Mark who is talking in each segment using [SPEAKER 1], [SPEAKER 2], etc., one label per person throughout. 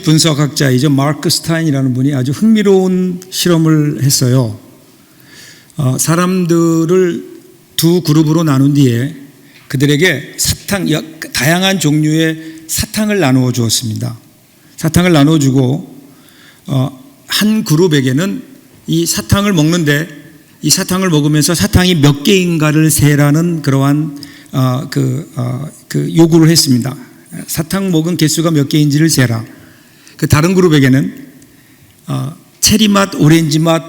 [SPEAKER 1] 분석학자이죠. 마크 스타인이라는 분이 아주 흥미로운 실험을 했어요. 사람들을 두 그룹으로 나눈 뒤에 그들에게 다양한 종류의 사탕을 나누어 주었습니다. 사탕을 나누어 주고 한 그룹에게는 이 사탕을 먹는데 이 사탕을 먹으면서 사탕이 몇 개인가를 세라는 그러한 요구를 했습니다. 사탕 먹은 개수가 몇 개인지를 세라. 그 다른 그룹에게는 체리 맛, 오렌지 맛,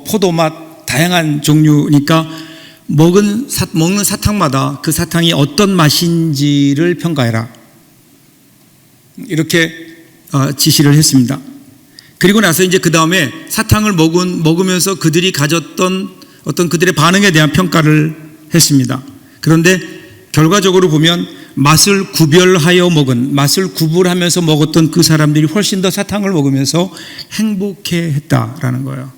[SPEAKER 1] 포도 맛 다양한 종류니까 먹는 사탕마다 그 사탕이 어떤 맛인지를 평가해라. 이렇게 지시를 했습니다. 그리고 나서 이제 그 다음에 사탕을 먹으면서 그들이 가졌던 어떤 그들의 반응에 대한 평가를 했습니다. 그런데 결과적으로 보면 맛을 구분하면서 먹었던 그 사람들이 훨씬 더 사탕을 먹으면서 행복해 했다라는 거예요.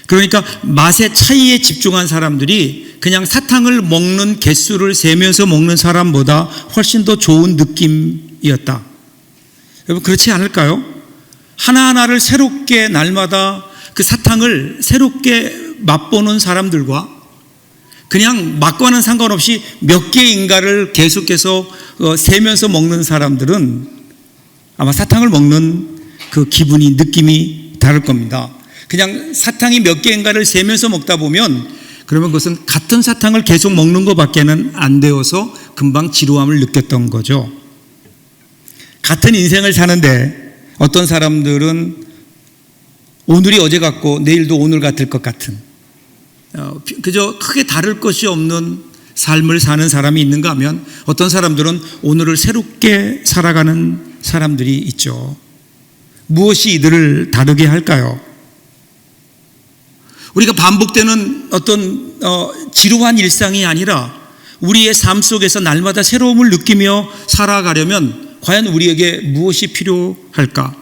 [SPEAKER 1] 그러니까 맛의 차이에 집중한 사람들이 그냥 사탕을 먹는 개수를 세면서 먹는 사람보다 훨씬 더 좋은 느낌이었다. 여러분, 그렇지 않을까요? 하나하나를 새롭게 날마다 그 사탕을 새롭게 맛보는 사람들과 그냥 맛과는 상관없이 몇 개인가를 계속해서 세면서 먹는 사람들은 아마 사탕을 먹는 그 기분이, 느낌이 다를 겁니다. 그냥 사탕이 몇 개인가를 세면서 먹다 보면 그러면 그것은 같은 사탕을 계속 먹는 것밖에는 안 되어서 금방 지루함을 느꼈던 거죠. 같은 인생을 사는데 어떤 사람들은 오늘이 어제 같고 내일도 오늘 같을 것 같은, 그저 크게 다를 것이 없는 삶을 사는 사람이 있는가 하면 어떤 사람들은 오늘을 새롭게 살아가는 사람들이 있죠. 무엇이 이들을 다르게 할까요? 우리가 반복되는 어떤 지루한 일상이 아니라 우리의 삶 속에서 날마다 새로움을 느끼며 살아가려면 과연 우리에게 무엇이 필요할까?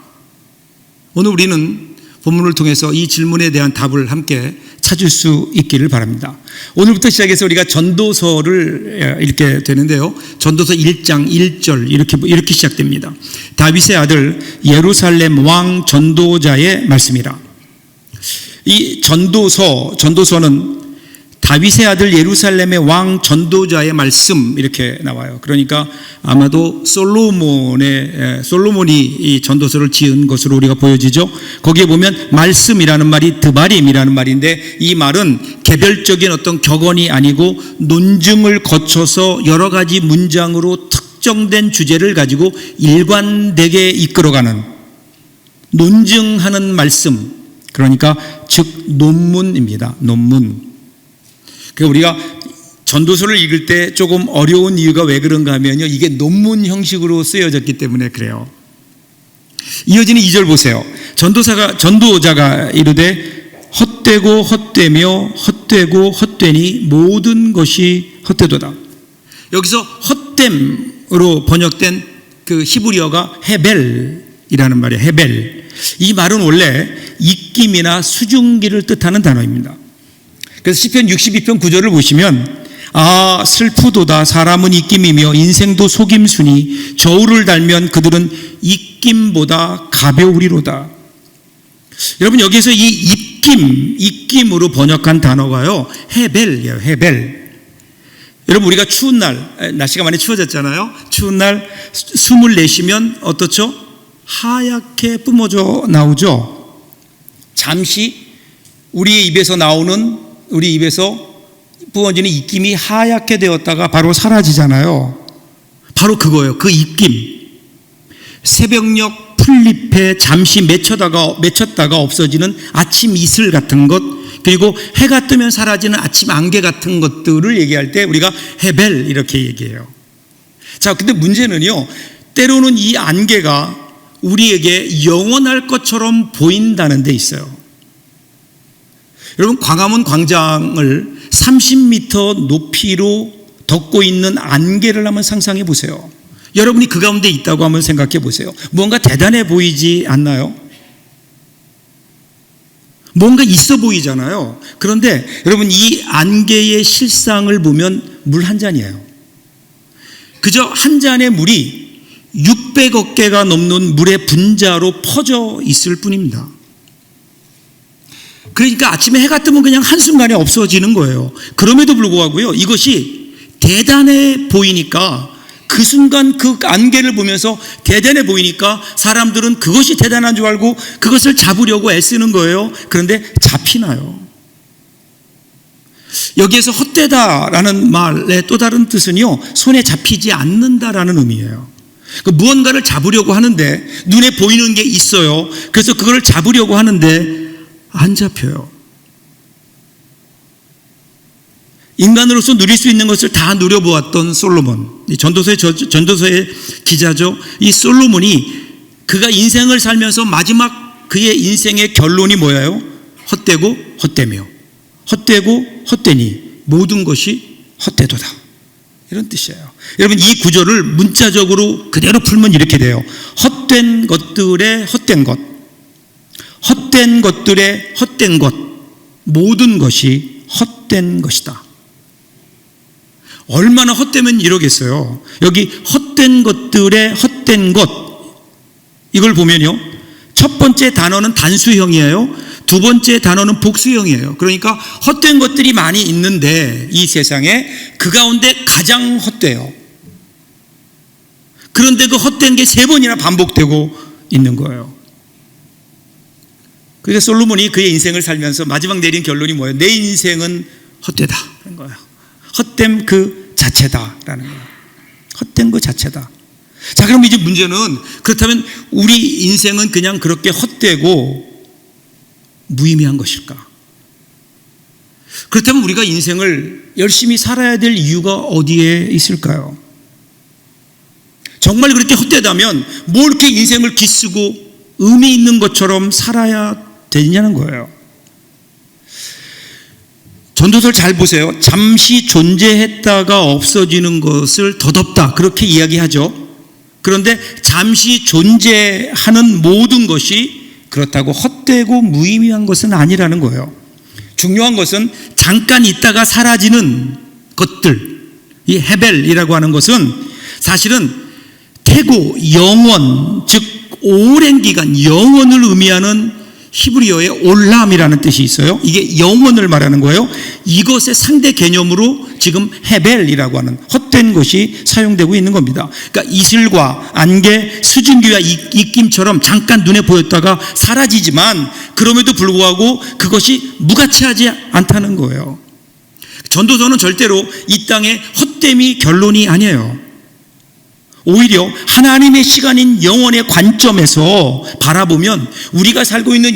[SPEAKER 1] 오늘 우리는 본문을 통해서 이 질문에 대한 답을 함께 찾을 수 있기를 바랍니다. 오늘부터 시작해서 우리가 전도서를 읽게 되는데요. 전도서 1장 1절 이렇게 시작됩니다. 다윗의 아들 예루살렘 왕 전도자의 말씀이라. 이 전도서는 다윗의 아들 예루살렘의 왕 전도자의 말씀 이렇게 나와요. 그러니까 아마도 솔로몬이 이 전도서를 지은 것으로 우리가 보여지죠. 거기에 보면 말씀이라는 말이 드바림이라는 말인데 이 말은 개별적인 어떤 격언이 아니고 논증을 거쳐서 여러 가지 문장으로 특정된 주제를 가지고 일관되게 이끌어가는 논증하는 말씀, 그러니까 즉 논문입니다. 논문. 그러니까 우리가 전도서를 읽을 때 조금 어려운 이유가 왜 그런가 하면요, 이게 논문 형식으로 쓰여졌기 때문에 그래요. 이어지는 2절 보세요. 전도자가 이르되 헛되고 헛되며 헛되고 헛되니 모든 것이 헛되도다. 여기서 헛됨으로 번역된 그 히브리어가 헤벨이라는 말이에요. 헤벨. 이 말은 원래 입김이나 수증기를 뜻하는 단어입니다. 그래서 시편 62편 9절을 보시면 슬프도다 사람은 입김이며 인생도 속임수니 저울을 달면 그들은 입김보다 가벼우리로다. 여러분, 여기서 이 입김으로 번역한 단어가요, 헤벨이에요. 헤벨. 여러분, 우리가 추운 날, 날씨가 많이 추워졌잖아요. 추운 날 숨을 내쉬면 어떻죠? 하얗게 뿜어져 나오죠. 잠시 우리 입에서 뿜어지는 입김이 하얗게 되었다가 바로 사라지잖아요. 바로 그거예요. 그 입김. 새벽녘 풀잎에 잠시 맺혔다가 없어지는 아침 이슬 같은 것, 그리고 해가 뜨면 사라지는 아침 안개 같은 것들을 얘기할 때 우리가 헤벨 이렇게 얘기해요. 자, 근데 문제는요, 때로는 이 안개가 우리에게 영원할 것처럼 보인다는 데 있어요. 여러분, 광화문 광장을 30m 높이로 덮고 있는 안개를 한번 상상해 보세요. 여러분이 그 가운데 있다고 한번 생각해 보세요. 뭔가 대단해 보이지 않나요? 뭔가 있어 보이잖아요. 그런데 여러분, 이 안개의 실상을 보면 물 한 잔이에요. 그저 한 잔의 물이 600억 개가 넘는 물의 분자로 퍼져 있을 뿐입니다. 그러니까 아침에 해가 뜨면 그냥 한순간에 없어지는 거예요. 그럼에도 불구하고요, 이것이 대단해 보이니까, 그 순간 그 안개를 보면서 대단해 보이니까 사람들은 그것이 대단한 줄 알고 그것을 잡으려고 애쓰는 거예요. 그런데 잡히나요? 여기에서 헛되다라는 말의 또 다른 뜻은요, 손에 잡히지 않는다라는 의미예요. 무언가를 잡으려고 하는데 눈에 보이는 게 있어요. 그래서 그걸 잡으려고 하는데 안 잡혀요. 인간으로서 누릴 수 있는 것을 다 누려보았던 솔로몬, 전도서의 기자죠. 이 솔로몬이 그가 인생을 살면서 마지막 그의 인생의 결론이 뭐예요? 헛되고 헛되며, 헛되고 헛되니 모든 것이 헛되도다, 이런 뜻이에요. 여러분, 이 구절을 문자적으로 그대로 풀면 이렇게 돼요. 헛된 것들의 헛된 것, 헛된 것들의 헛된 것, 모든 것이 헛된 것이다. 얼마나 헛되면 이러겠어요. 여기 헛된 것들의 헛된 것, 이걸 보면요, 첫 번째 단어는 단수형이에요. 두 번째 단어는 복수형이에요. 그러니까 헛된 것들이 많이 있는데 이 세상에 그 가운데 가장 헛돼요. 그런데 그 헛된 게 3번이나 반복되고 있는 거예요. 그래서 솔로몬이 그의 인생을 살면서 마지막 내린 결론이 뭐예요? 내 인생은 헛되다 라는 거예요. 헛됨 그 자체다라는 거예요. 헛된 그 자체다. 자, 그럼 이제 문제는, 그렇다면 우리 인생은 그냥 그렇게 헛되고 무의미한 것일까? 그렇다면 우리가 인생을 열심히 살아야 될 이유가 어디에 있을까요? 정말 그렇게 헛되다면 뭘 이렇게 인생을 기쓰고 의미 있는 것처럼 살아야 되냐는 거예요. 전도서를 잘 보세요. 잠시 존재했다가 없어지는 것을 덧없다, 그렇게 이야기하죠. 그런데 잠시 존재하는 모든 것이 그렇다고 헛되고 무의미한 것은 아니라는 거예요. 중요한 것은 잠깐 있다가 사라지는 것들, 이 헤벨이라고 하는 것은 사실은 태고, 영원, 즉 오랜 기간, 영원을 의미하는 히브리어의 올람이라는 뜻이 있어요. 이게 영원을 말하는 거예요. 이것의 상대 개념으로 지금 헤벨이라고 하는 헛된 것이 사용되고 있는 겁니다. 그러니까 이슬과 안개, 수증기와 입김처럼 잠깐 눈에 보였다가 사라지지만 그럼에도 불구하고 그것이 무가치하지 않다는 거예요. 전도서는 절대로 이 땅의 헛됨이 결론이 아니에요. 오히려 하나님의 시간인 영원의 관점에서 바라보면 우리가 살고 있는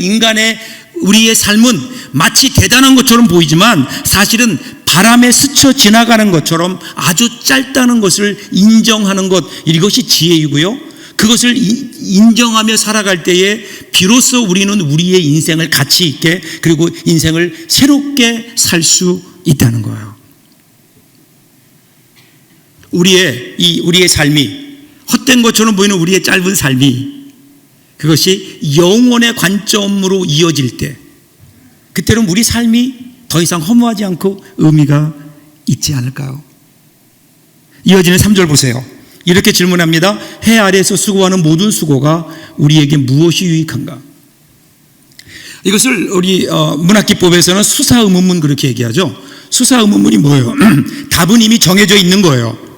[SPEAKER 1] 우리의 삶은 마치 대단한 것처럼 보이지만 사실은 바람에 스쳐 지나가는 것처럼 아주 짧다는 것을 인정하는 것, 이것이 지혜이고요. 그것을 인정하며 살아갈 때에 비로소 우리는 우리의 인생을 가치 있게, 그리고 인생을 새롭게 살 수 있다는 거예요. 우리의 삶이 헛된 것처럼 보이는 우리의 짧은 삶이, 그것이 영원의 관점으로 이어질 때, 그때는 우리 삶이 더 이상 허무하지 않고 의미가 있지 않을까요? 이어지는 3절 보세요. 이렇게 질문합니다. 해 아래에서 수고하는 모든 수고가 우리에게 무엇이 유익한가? 이것을 우리 문학기법에서는 수사의문문 그렇게 얘기하죠. 수사의문문이 뭐예요? 답은 이미 정해져 있는 거예요.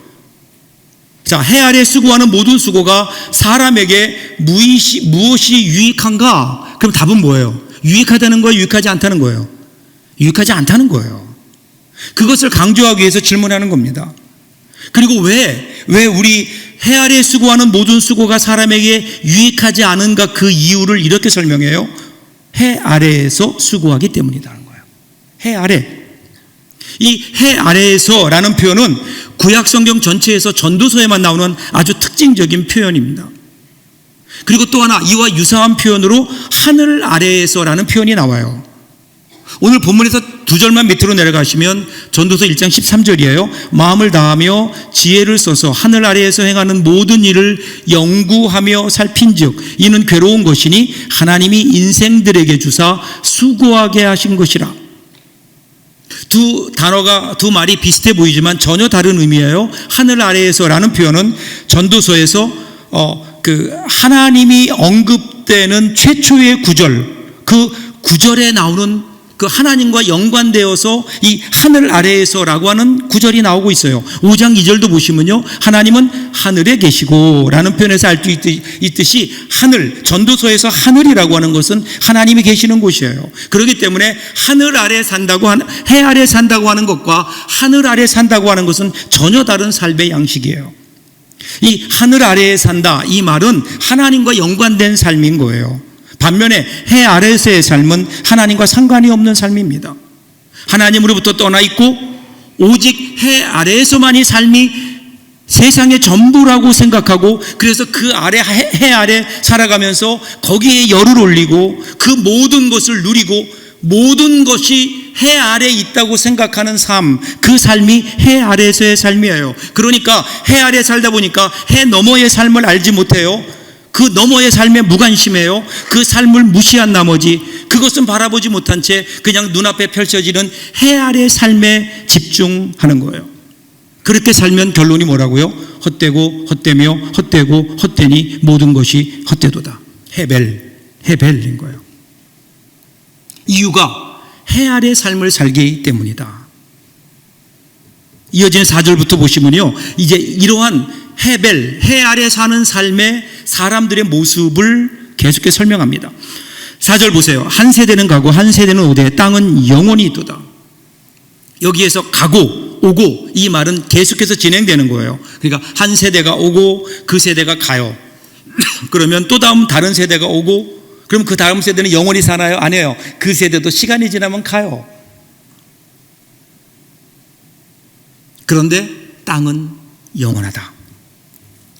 [SPEAKER 1] 자, 해 아래 수고하는 모든 수고가 사람에게 무엇이 유익한가? 그럼 답은 뭐예요? 유익하다는 거예요? 유익하지 않다는 거예요? 유익하지 않다는 거예요. 그것을 강조하기 위해서 질문하는 겁니다. 그리고 왜 우리 해 아래 수고하는 모든 수고가 사람에게 유익하지 않은가, 그 이유를 이렇게 설명해요. 해 아래에서 수고하기 때문이라는 거예요. 해 아래. 이 해 아래에서라는 표현은 구약 성경 전체에서 전도서에만 나오는 아주 특징적인 표현입니다. 그리고 또 하나, 이와 유사한 표현으로 하늘 아래에서라는 표현이 나와요. 오늘 본문에서 2절만 밑으로 내려가시면 전도서 1장 13절이에요. 마음을 다하며 지혜를 써서 하늘 아래에서 행하는 모든 일을 연구하며 살핀즉 이는 괴로운 것이니 하나님이 인생들에게 주사 수고하게 하신 것이라. 두 말이 비슷해 보이지만 전혀 다른 의미예요. 하늘 아래에서라는 표현은 전도서에서 그 하나님이 언급되는 최초의 구절, 그 구절에 나오는 그 하나님과 연관되어서 이 하늘 아래에서라고 하는 구절이 나오고 있어요. 5장 2절도 보시면요, 하나님은 하늘에 계시고 라는 표현에서 알 수 있듯이 하늘, 전도서에서 하늘이라고 하는 것은 하나님이 계시는 곳이에요. 그렇기 때문에 하늘 아래 산다고 하는, 해 아래 산다고 하는 것과 하늘 아래 산다고 하는 것은 전혀 다른 삶의 양식이에요. 이 하늘 아래에 산다, 이 말은 하나님과 연관된 삶인 거예요. 반면에 해 아래에서의 삶은 하나님과 상관이 없는 삶입니다. 하나님으로부터 떠나 있고 오직 해 아래에서만이 삶이 세상의 전부라고 생각하고, 그래서 그 아래, 해 아래 살아가면서 거기에 열을 올리고 그 모든 것을 누리고 모든 것이 해 아래에 있다고 생각하는 삶, 그 삶이 해 아래에서의 삶이에요. 그러니까 해 아래에 살다 보니까 해 너머의 삶을 알지 못해요. 그 너머의 삶에 무관심해요. 그 삶을 무시한 나머지 그것은 바라보지 못한 채 그냥 눈앞에 펼쳐지는 해 아래 삶에 집중하는 거예요. 그렇게 살면 결론이 뭐라고요? 헛되고 헛되며 헛되고 헛되니 모든 것이 헛되도다. 헤벨인 거예요. 이유가 해 아래 삶을 살기 때문이다. 이어지는 4절부터 보시면요, 이제 이러한 해 아래 사는 삶의 사람들의 모습을 계속해서 설명합니다. 4절 보세요. 한 세대는 가고 한 세대는 오되 땅은 영원히 있도다. 여기에서 가고 오고, 이 말은 계속해서 진행되는 거예요. 그러니까 한 세대가 오고 그 세대가 가요. 그러면 또 다른 세대가 오고, 그럼 그 다음 세대는 영원히 사나요? 아니에요. 그 세대도 시간이 지나면 가요. 그런데 땅은 영원하다.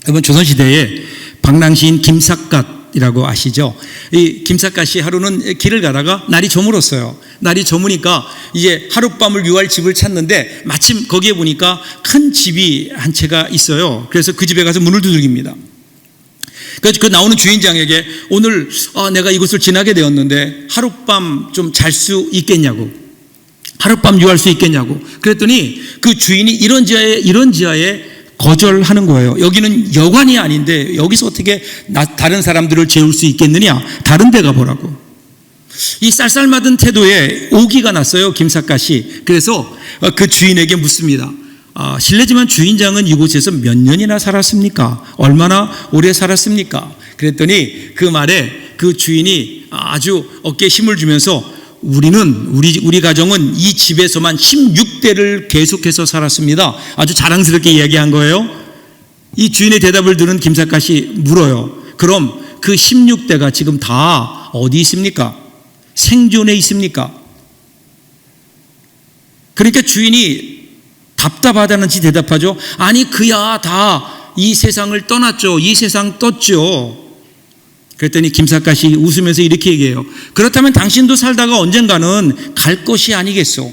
[SPEAKER 1] 여러분, 조선시대에 방랑시인 김삿갓이라고 아시죠? 이 김삿갓이 하루는 길을 가다가 날이 저물었어요. 날이 저무니까 이제 하룻밤을 유할 집을 찾는데 마침 거기에 보니까 큰 집이 한 채가 있어요. 그래서 그 집에 가서 문을 두들깁니다. 그래서 그 나오는 주인장에게 오늘 내가 이곳을 지나게 되었는데 하룻밤 좀 잘 수 있겠냐고, 하룻밤 유할 수 있겠냐고. 그랬더니 그 주인이 이런 지하에 거절하는 거예요. 여기는 여관이 아닌데 여기서 어떻게 다른 사람들을 재울 수 있겠느냐, 다른 데 가보라고. 이 쌀쌀맞은 태도에 오기가 났어요, 김삿갓이. 그래서 그 주인에게 묻습니다. 실례지만 주인장은 이곳에서 몇 년이나 살았습니까? 얼마나 오래 살았습니까? 그랬더니 그 말에 그 주인이 아주 어깨에 힘을 주면서 우리 가정은 이 집에서만 16대를 계속해서 살았습니다. 아주 자랑스럽게 이야기한 거예요. 이 주인의 대답을 들은 김삿갓이 물어요. 그럼 그 16대가 지금 다 어디 있습니까? 생존해 있습니까? 그러니까 주인이 답답하다는지 대답하죠. 아니, 그야 다 이 세상을 떠났죠. 이 세상 떴죠. 그랬더니 김삿갓이 웃으면서 이렇게 얘기해요. 그렇다면 당신도 살다가 언젠가는 갈 것이 아니겠소?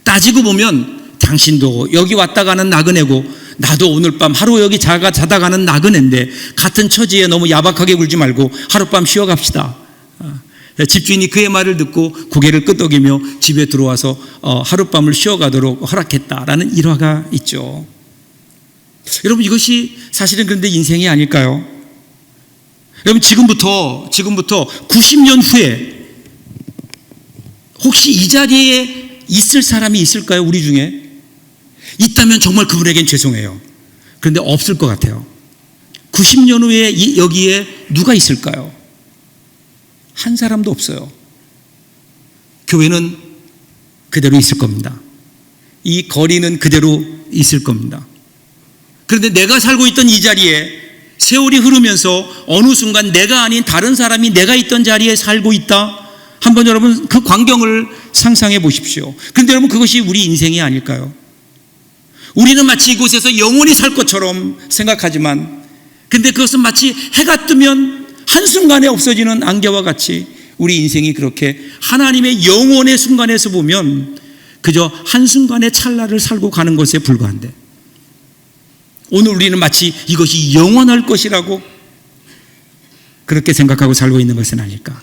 [SPEAKER 1] 따지고 보면 당신도 여기 왔다 가는 나그네고 나도 오늘 밤 하루 여기 자다 가는 나그네인데 같은 처지에 너무 야박하게 굴지 말고 하룻밤 쉬어갑시다. 집주인이 그의 말을 듣고 고개를 끄덕이며 집에 들어와서 하룻밤을 쉬어가도록 허락했다라는 일화가 있죠. 여러분, 이것이 사실은 그런데 인생이 아닐까요? 여러분, 지금부터 90년 후에 혹시 이 자리에 있을 사람이 있을까요? 우리 중에 있다면 정말 그분에겐 죄송해요. 그런데 없을 것 같아요. 90년 후에 여기에 누가 있을까요? 한 사람도 없어요. 교회는 그대로 있을 겁니다. 이 거리는 그대로 있을 겁니다. 그런데 내가 살고 있던 이 자리에 세월이 흐르면서 어느 순간 내가 아닌 다른 사람이 내가 있던 자리에 살고 있다. 한번 여러분 그 광경을 상상해 보십시오. 그런데 여러분, 그것이 우리 인생이 아닐까요? 우리는 마치 이곳에서 영원히 살 것처럼 생각하지만, 근데 그것은 마치 해가 뜨면 한순간에 없어지는 안개와 같이 우리 인생이 그렇게 하나님의 영원의 순간에서 보면 그저 한순간의 찰나를 살고 가는 것에 불과한데, 오늘 우리는 마치 이것이 영원할 것이라고 그렇게 생각하고 살고 있는 것은 아닐까.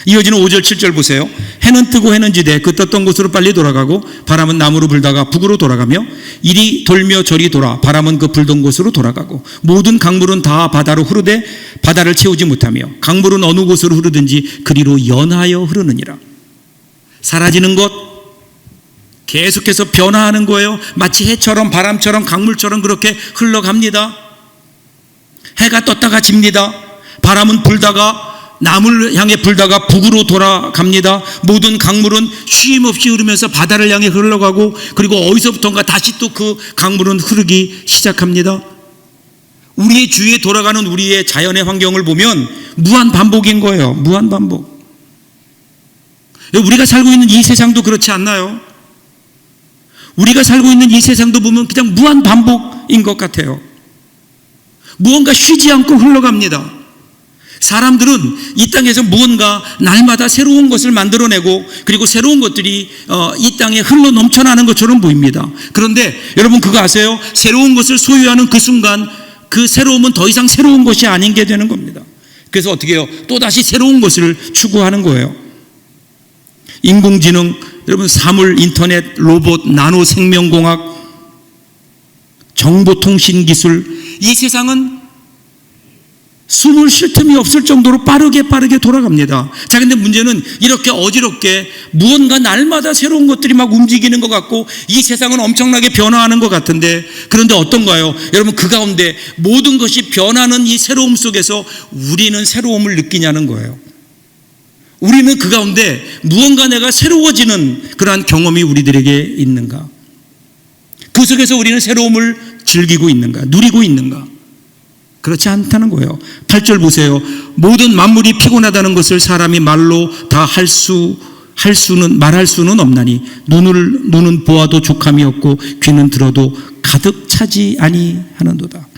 [SPEAKER 1] 이어지는 5절 7절 보세요. 해는 뜨고 해는 지되 그 떴던 곳으로 빨리 돌아가고 바람은 남으로 불다가 북으로 돌아가며 이리 돌며 저리 돌아 바람은 그 불던 곳으로 돌아가고 모든 강물은 다 바다로 흐르되 바다를 채우지 못하며 강물은 어느 곳으로 흐르든지 그리로 연하여 흐르느니라. 사라지는 것, 계속해서 변화하는 거예요. 마치 해처럼 바람처럼 강물처럼 그렇게 흘러갑니다. 해가 떴다가 집니다. 바람은 불다가 남을 향해 불다가 북으로 돌아갑니다. 모든 강물은 쉼 없이 흐르면서 바다를 향해 흘러가고 그리고 어디서부턴가 다시 또 그 강물은 흐르기 시작합니다. 우리의 주위에 돌아가는 우리의 자연의 환경을 보면 무한 반복인 거예요. 무한 반복. 우리가 살고 있는 이 세상도 그렇지 않나요? 우리가 살고 있는 이 세상도 보면 그냥 무한 반복인 것 같아요. 무언가 쉬지 않고 흘러갑니다. 사람들은 이 땅에서 무언가 날마다 새로운 것을 만들어내고 그리고 새로운 것들이 이 땅에 흘러 넘쳐나는 것처럼 보입니다. 그런데 여러분 그거 아세요? 새로운 것을 소유하는 그 순간 그 새로움은 더 이상 새로운 것이 아닌 게 되는 겁니다. 그래서 어떻게 해요? 또다시 새로운 것을 추구하는 거예요. 인공지능, 여러분 사물, 인터넷, 로봇, 나노 생명공학, 정보통신 기술, 이 세상은 숨을 쉴 틈이 없을 정도로 빠르게 돌아갑니다. 자, 근데 문제는 이렇게 어지럽게 무언가 날마다 새로운 것들이 막 움직이는 것 같고 이 세상은 엄청나게 변화하는 것 같은데 그런데 어떤가요? 여러분 그 가운데 모든 것이 변하는 이 새로움 속에서 우리는 새로움을 느끼냐는 거예요. 우리는 그 가운데 무언가 내가 새로워지는 그러한 경험이 우리들에게 있는가? 그 속에서 우리는 새로움을 즐기고 있는가? 누리고 있는가? 그렇지 않다는 거예요. 8절 보세요. 모든 만물이 피곤하다는 것을 사람이 말로 다 말할 수는 없나니 눈은 보아도 족함이 없고 귀는 들어도 가득 차지 아니하는도다.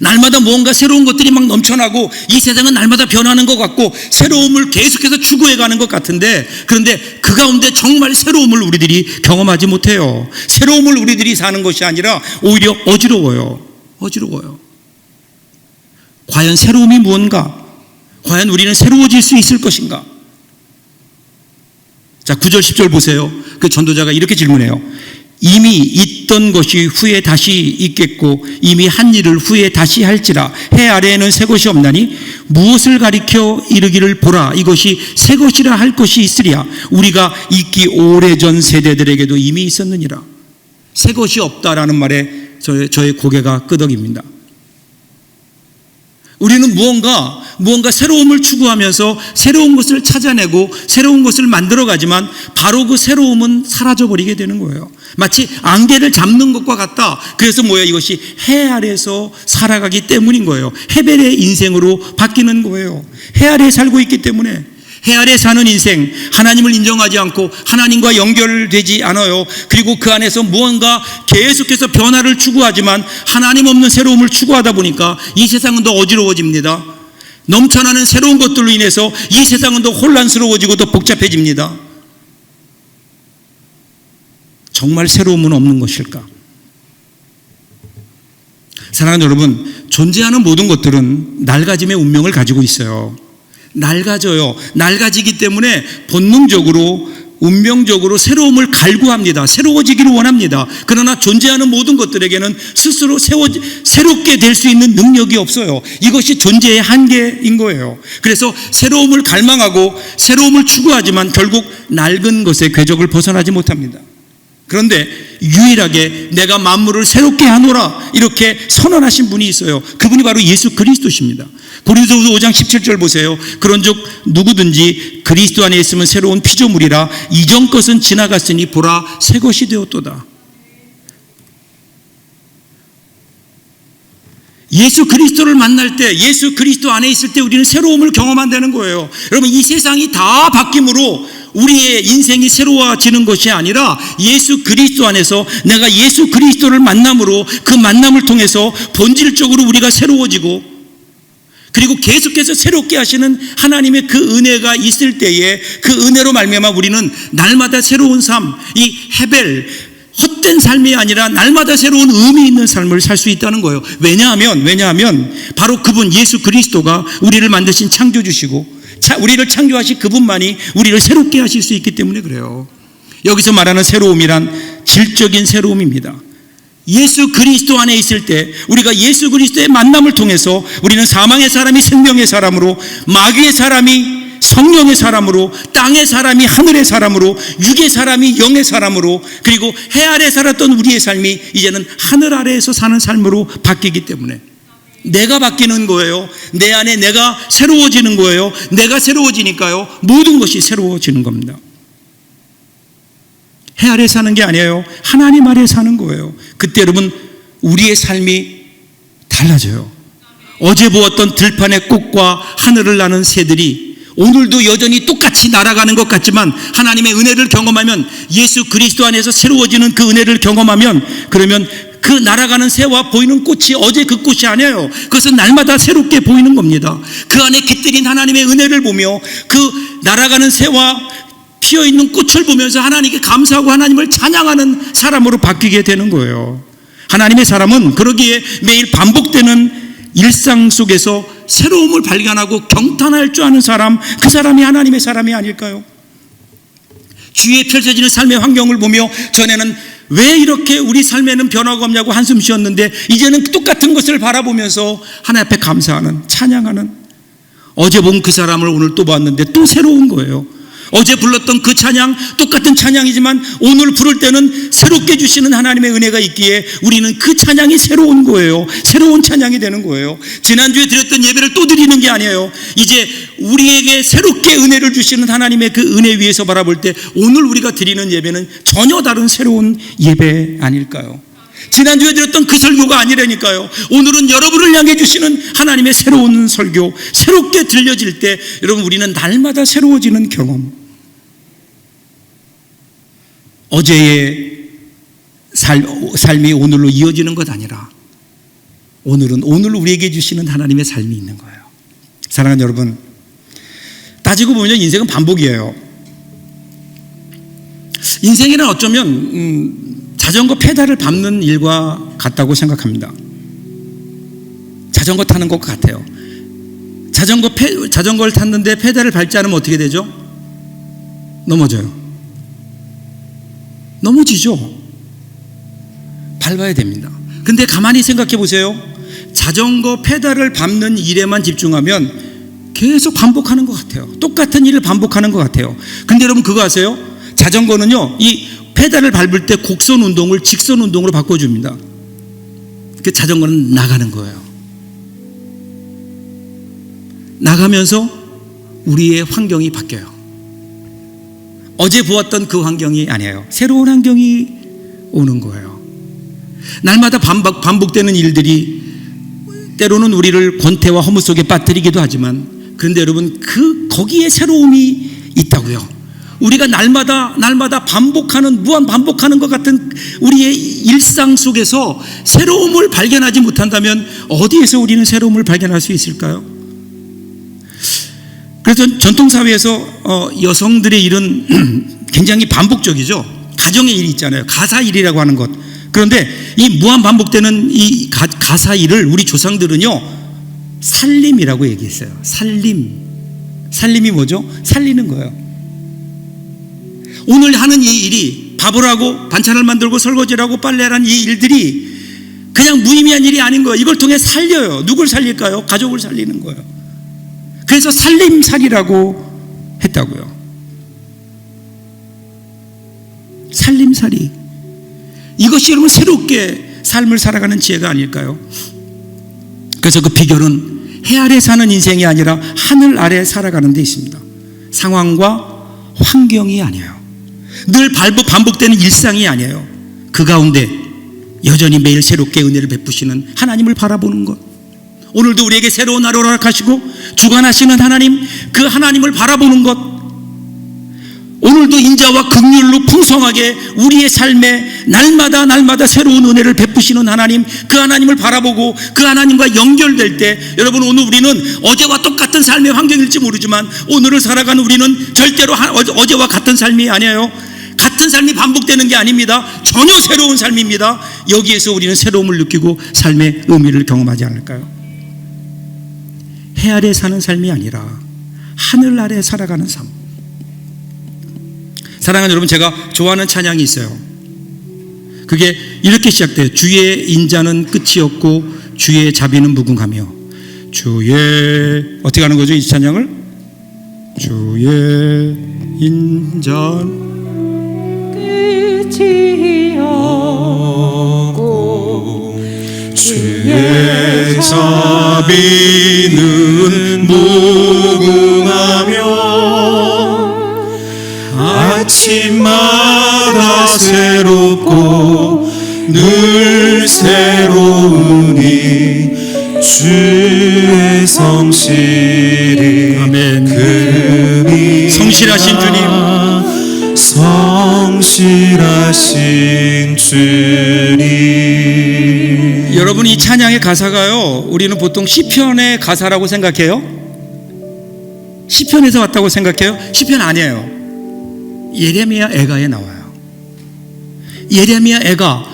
[SPEAKER 1] 날마다 무언가 새로운 것들이 막 넘쳐나고 이 세상은 날마다 변하는 것 같고 새로움을 계속해서 추구해가는 것 같은데 그런데 그 가운데 정말 새로움을 우리들이 경험하지 못해요. 새로움을 우리들이 사는 것이 아니라 오히려 어지러워요. 과연 새로움이 무언가? 과연 우리는 새로워질 수 있을 것인가? 자, 9절 10절 보세요. 그 전도자가 이렇게 질문해요. 이미 있던 것이 후에 다시 있겠고 이미 한 일을 후에 다시 할지라 해 아래에는 새 것이 없나니 무엇을 가리켜 이르기를 보라 이것이 새 것이라 할 것이 있으랴 우리가 있기 오래전 세대들에게도 이미 있었느니라. 새 것이 없다라는 말에 저의 고개가 끄덕입니다. 우리는 무언가 새로움을 추구하면서 새로운 것을 찾아내고 새로운 것을 만들어가지만 바로 그 새로움은 사라져버리게 되는 거예요. 마치 안개를 잡는 것과 같다. 그래서 뭐예요? 이것이 해 아래에서 살아가기 때문인 거예요. 헤벨의 인생으로 바뀌는 거예요. 해 아래에 살고 있기 때문에 해 아래 사는 인생, 하나님을 인정하지 않고 하나님과 연결되지 않아요. 그리고 그 안에서 무언가 계속해서 변화를 추구하지만 하나님 없는 새로움을 추구하다 보니까 이 세상은 더 어지러워집니다. 넘쳐나는 새로운 것들로 인해서 이 세상은 더 혼란스러워지고 더 복잡해집니다. 정말 새로움은 없는 것일까? 사랑하는 여러분, 존재하는 모든 것들은 낡아짐의 운명을 가지고 있어요. 낡아져요. 낡아지기 때문에 본능적으로 운명적으로 새로움을 갈구합니다. 새로워지기를 원합니다. 그러나 존재하는 모든 것들에게는 스스로 새롭게 될 수 있는 능력이 없어요. 이것이 존재의 한계인 거예요. 그래서 새로움을 갈망하고 새로움을 추구하지만 결국 낡은 것의 궤적을 벗어나지 못합니다. 그런데 유일하게 내가 만물을 새롭게 하노라 이렇게 선언하신 분이 있어요. 그분이 바로 예수 그리스도십니다. 고린도후서 5장 17절 보세요. 그런즉 누구든지 그리스도 안에 있으면 새로운 피조물이라 이전 것은 지나갔으니 보라 새 것이 되었도다. 예수 그리스도를 만날 때, 예수 그리스도 안에 있을 때 우리는 새로움을 경험한다는 거예요. 여러분, 이 세상이 다 바뀜으로 우리의 인생이 새로워지는 것이 아니라 예수 그리스도 안에서 내가 예수 그리스도를 만남으로 그 만남을 통해서 본질적으로 우리가 새로워지고 그리고 계속해서 새롭게 하시는 하나님의 그 은혜가 있을 때에 그 은혜로 말미암아 우리는 날마다 새로운 삶, 이 헤벨, 헛된 삶이 아니라 날마다 새로운 의미 있는 삶을 살 수 있다는 거예요. 왜냐하면 바로 그분 예수 그리스도가 우리를 만드신 창조주시고 우리를 창조하신 그분만이 우리를 새롭게 하실 수 있기 때문에 그래요. 여기서 말하는 새로움이란 질적인 새로움입니다. 예수 그리스도 안에 있을 때 우리가 예수 그리스도의 만남을 통해서 우리는 사망의 사람이 생명의 사람으로, 마귀의 사람이 성령의 사람으로, 땅의 사람이 하늘의 사람으로, 육의 사람이 영의 사람으로, 그리고 해 아래 살았던 우리의 삶이 이제는 하늘 아래에서 사는 삶으로 바뀌기 때문에 내가 바뀌는 거예요. 내 안에 내가 새로워지는 거예요. 내가 새로워지니까요, 모든 것이 새로워지는 겁니다. 해 아래 사는 게 아니에요. 하나님 아래 사는 거예요. 그때 여러분 우리의 삶이 달라져요. 어제 보았던 들판의 꽃과 하늘을 나는 새들이 오늘도 여전히 똑같이 날아가는 것 같지만 하나님의 은혜를 경험하면, 예수 그리스도 안에서 새로워지는 그 은혜를 경험하면, 그러면 그 날아가는 새와 보이는 꽃이 어제 그 꽃이 아니에요. 그것은 날마다 새롭게 보이는 겁니다. 그 안에 깃들인 하나님의 은혜를 보며 그 날아가는 새와 피어있는 꽃을 보면서 하나님께 감사하고 하나님을 찬양하는 사람으로 바뀌게 되는 거예요. 하나님의 사람은 그러기에 매일 반복되는 일상 속에서 새로움을 발견하고 경탄할 줄 아는 사람, 그 사람이 하나님의 사람이 아닐까요? 주위에 펼쳐지는 삶의 환경을 보며 전에는 왜 이렇게 우리 삶에는 변화가 없냐고 한숨 쉬었는데 이제는 똑같은 것을 바라보면서 하나님 앞에 감사하는, 찬양하는, 어제 본 그 사람을 오늘 또 봤는데 또 새로운 거예요. 어제 불렀던 그 찬양, 똑같은 찬양이지만 오늘 부를 때는 새롭게 주시는 하나님의 은혜가 있기에 우리는 그 찬양이 새로운 거예요. 새로운 찬양이 되는 거예요. 지난주에 드렸던 예배를 또 드리는 게 아니에요. 이제 우리에게 새롭게 은혜를 주시는 하나님의 그 은혜 위에서 바라볼 때 오늘 우리가 드리는 예배는 전혀 다른 새로운 예배 아닐까요? 지난주에 드렸던 그 설교가 아니라니까요. 오늘은 여러분을 향해 주시는 하나님의 새로운 설교, 새롭게 들려질 때 여러분 우리는 날마다 새로워지는 경험, 어제의 삶이 오늘로 이어지는 것 아니라 오늘은 오늘 우리에게 주시는 하나님의 삶이 있는 거예요. 사랑하는 여러분, 따지고 보면 인생은 반복이에요. 인생이란 어쩌면 자전거 페달을 밟는 일과 같다고 생각합니다. 자전거 타는 것 같아요. 자전거를 탔는데 페달을 밟지 않으면 어떻게 되죠? 넘어지죠. 밟아야 됩니다. 근데 가만히 생각해 보세요. 자전거 페달을 밟는 일에만 집중하면 계속 반복하는 것 같아요. 똑같은 일을 반복하는 것 같아요. 근데 여러분 그거 아세요? 자전거는요, 이 페달을 밟을 때 곡선 운동을 직선 운동으로 바꿔줍니다. 그 자전거는 나가는 거예요. 나가면서 우리의 환경이 바뀌어요. 어제 보았던 그 환경이 아니에요. 새로운 환경이 오는 거예요. 날마다 반복되는 일들이 때로는 우리를 권태와 허무 속에 빠뜨리기도 하지만, 그런데 여러분 거기에 새로움이 있다고요. 우리가 날마다 무한 반복하는 것 같은 우리의 일상 속에서 새로움을 발견하지 못한다면 어디에서 우리는 새로움을 발견할 수 있을까요? 그래서 전통사회에서 여성들의 일은 굉장히 반복적이죠. 가정의 일이 있잖아요. 가사일이라고 하는 것. 그런데 이 무한 반복되는 이 가사일을 우리 조상들은요, 살림이라고 얘기했어요. 살림이 뭐죠? 살리는 거예요. 오늘 하는 이 일이, 밥을 하고 반찬을 만들고 설거지를 하고 빨래를 하는 이 일들이 그냥 무의미한 일이 아닌 거예요. 이걸 통해 살려요. 누굴 살릴까요? 가족을 살리는 거예요. 그래서 살림살이라고 했다고요. 살림살이. 이것이 여러분 새롭게 삶을 살아가는 지혜가 아닐까요? 그래서 그 비결은 해 아래 사는 인생이 아니라 하늘 아래 살아가는 데 있습니다. 상황과 환경이 아니에요. 늘 반복되는 일상이 아니에요. 그 가운데 여전히 매일 새롭게 은혜를 베푸시는 하나님을 바라보는 것. 오늘도 우리에게 새로운 하루를 허락하시고 주관하시는 하나님, 그 하나님을 바라보는 것. 오늘도 인자와 긍휼로 풍성하게 우리의 삶에 날마다 새로운 은혜를 베푸시는 하나님, 그 하나님을 바라보고 그 하나님과 연결될 때, 여러분 오늘 우리는 어제와 똑같은 삶의 환경일지 모르지만 오늘을 살아가는 우리는 절대로 어제와 같은 삶이 아니에요. 같은 삶이 반복되는 게 아닙니다. 전혀 새로운 삶입니다. 여기에서 우리는 새로움을 느끼고 삶의 의미를 경험하지 않을까요? 해 아래 사는 삶이 아니라 하늘 아래 살아가는 삶. 사랑하는 여러분, 제가 좋아하는 찬양이 있어요. 그게 이렇게 시작돼요. 주의 인자는 끝이 없고 주의 자비는 무궁하며. 주의, 어떻게 하는 거죠, 이 찬양을? 주의 인자는
[SPEAKER 2] 끝이 없고 주의
[SPEAKER 3] 자비는 무궁하며 아침마다 새롭고 늘 새로우니 주의 성실이
[SPEAKER 1] 아멘.
[SPEAKER 3] 금이
[SPEAKER 1] 성실하신 주님,
[SPEAKER 3] 성실하신 주님.
[SPEAKER 1] 여러분, 이 찬양의 가사가요, 우리는 보통 시편의 가사라고 생각해요. 시편에서 왔다고 생각해요. 시편 아니에요. 예레미야 애가에 나와요. 예레미야가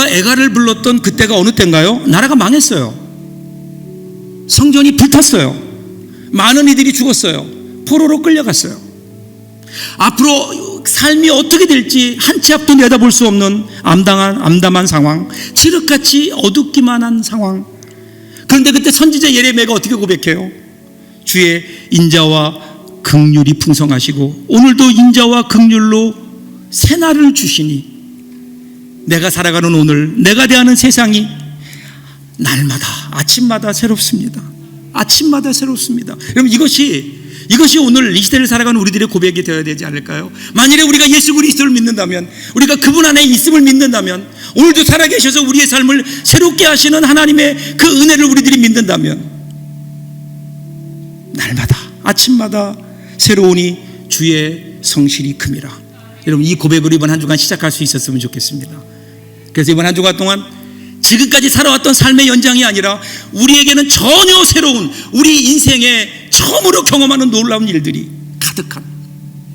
[SPEAKER 1] 애가를 불렀던 그때가 어느 때인가요? 나라가 망했어요. 성전이 불탔어요. 많은 이들이 죽었어요. 포로로 끌려갔어요. 앞으로 삶이 어떻게 될지 한 치 앞도 내다볼 수 없는 암담한 상황, 칠흑같이 어둡기만 한 상황. 그런데 그때 선지자 예레미야가 어떻게 고백해요? 주의 인자와 긍휼이 풍성하시고 오늘도 인자와 긍휼로 새날을 주시니 내가 살아가는 오늘, 내가 대하는 세상이 날마다 아침마다 새롭습니다. 아침마다 새롭습니다. 여러분, 이것이 오늘 이 시대를 살아가는 우리들의 고백이 되어야 되지 않을까요? 만일에 우리가 예수 그리스도를 믿는다면, 우리가 그분 안에 있음을 믿는다면, 오늘도 살아계셔서 우리의 삶을 새롭게 하시는 하나님의 그 은혜를 우리들이 믿는다면, 날마다 아침마다 새로우니 주의 성실이 큼이라. 여러분, 이 고백으로 이번 한 주간 시작할 수 있었으면 좋겠습니다. 그래서 이번 한 주간 동안 지금까지 살아왔던 삶의 연장이 아니라 우리에게는 전혀 새로운, 우리 인생에 처음으로 경험하는 놀라운 일들이 가득한,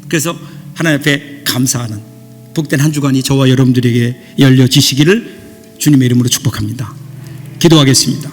[SPEAKER 1] 그래서 하나님 앞에 감사하는 복된 한 주간이 저와 여러분들에게 열려지시기를 주님의 이름으로 축복합니다. 기도하겠습니다.